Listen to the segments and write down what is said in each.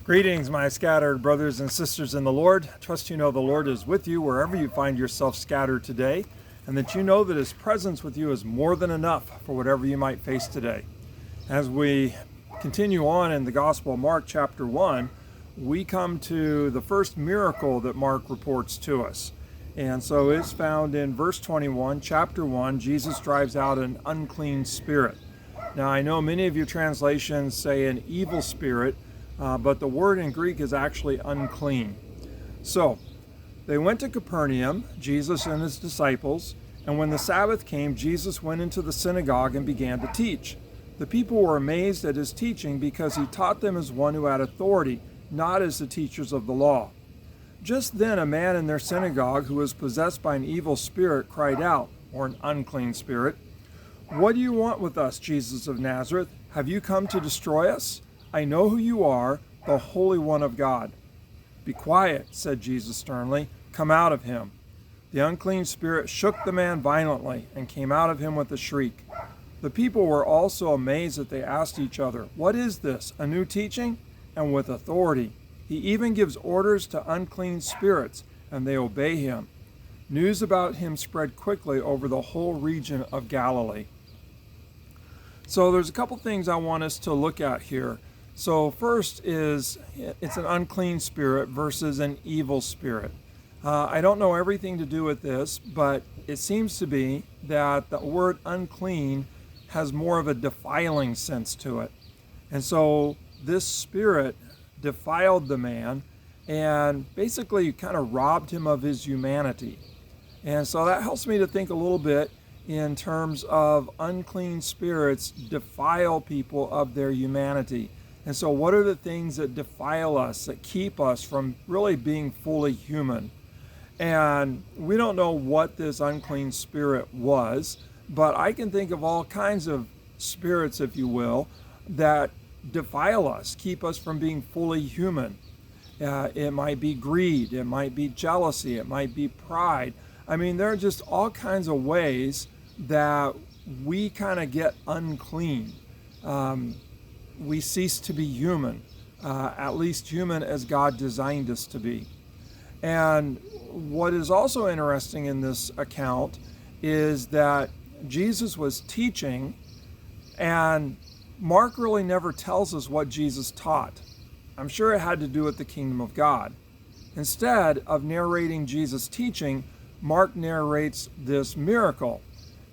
Greetings, my scattered brothers and sisters in the Lord. I trust you know the Lord is with you wherever you find yourself scattered today, and that you know that His presence with you is more than enough for whatever you might face today. As we continue on in the Gospel of Mark chapter 1, we come to the first miracle that Mark reports to us. And so it's found in verse 21, chapter 1, Jesus drives out an unclean spirit. Now I know many of your translations say an evil spirit, but the word in Greek is actually unclean. So they went to Capernaum, Jesus and his disciples, and when the Sabbath came, Jesus went into the synagogue and began to teach. The people were amazed at his teaching because he taught them as one who had authority, not as the teachers of the law. Just then a man in their synagogue who was possessed by an evil spirit cried out, or an unclean spirit, "What do you want with us, Jesus of Nazareth? Have you come to destroy us? I know who you are, the Holy One of God." "Be quiet," said Jesus sternly. "Come out of him." The unclean spirit shook the man violently and came out of him with a shriek. The people were also amazed that they asked each other, "What is this, a new teaching? And with authority. He even gives orders to unclean spirits, and they obey him." News about him spread quickly over the whole region of Galilee. So there's a couple things I want us to look at here. So first is, it's an unclean spirit versus an evil spirit. I don't know everything to do with this, but it seems to be that the word unclean has more of a defiling sense to it. And so this spirit defiled the man and basically kind of robbed him of his humanity. And so that helps me to think a little bit in terms of unclean spirits defile people of their humanity. And so what are the things that defile us, that keep us from really being fully human? And we don't know what this unclean spirit was, but I can think of all kinds of spirits, if you will, that defile us, keep us from being fully human. It might be greed, it might be jealousy, it might be pride. I mean, there are just all kinds of ways that we kind of get unclean. We cease to be human, at least human as God designed us to be. And what is also interesting in this account is that Jesus was teaching, and Mark really never tells us what Jesus taught. I'm sure it had to do with the kingdom of God. Instead of narrating Jesus' teaching, Mark narrates this miracle.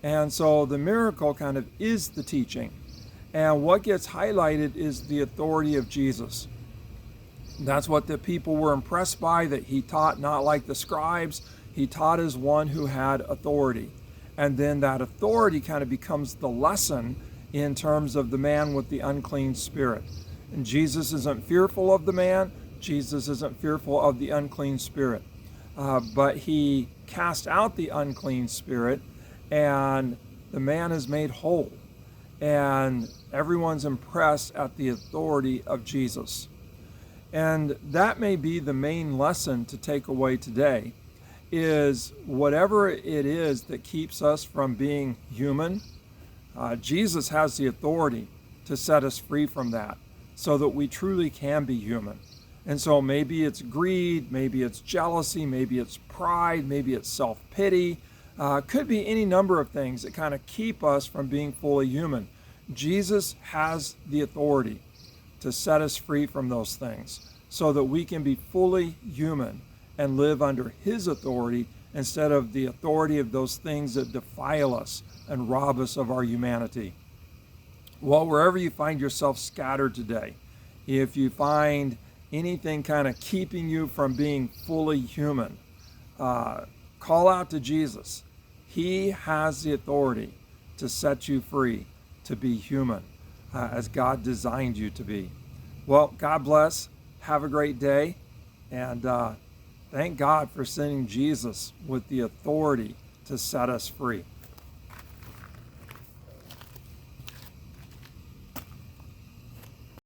And so the miracle kind of is the teaching. And what gets highlighted is the authority of Jesus. That's what the people were impressed by, that he taught not like the scribes. He taught as one who had authority. And then that authority kind of becomes the lesson in terms of the man with the unclean spirit. And Jesus isn't fearful of the man. Jesus isn't fearful of the unclean spirit. But he cast out the unclean spirit, and the man is made whole. And everyone's impressed at the authority of Jesus. And that may be the main lesson to take away today, is whatever it is that keeps us from being human, Jesus has the authority to set us free from that so that we truly can be human. And so maybe it's greed, maybe it's jealousy, maybe it's pride, maybe it's self-pity. Could be any number of things that kind of keep us from being fully human. Jesus has the authority to set us free from those things so that we can be fully human and live under his authority instead of the authority of those things that defile us and rob us of our humanity. Well, wherever you find yourself scattered today, if you find anything kind of keeping you from being fully human, call out to Jesus. He has the authority to set you free, to be human, as God designed you to be. Well, God bless. Have a great day. And thank God for sending Jesus with the authority to set us free.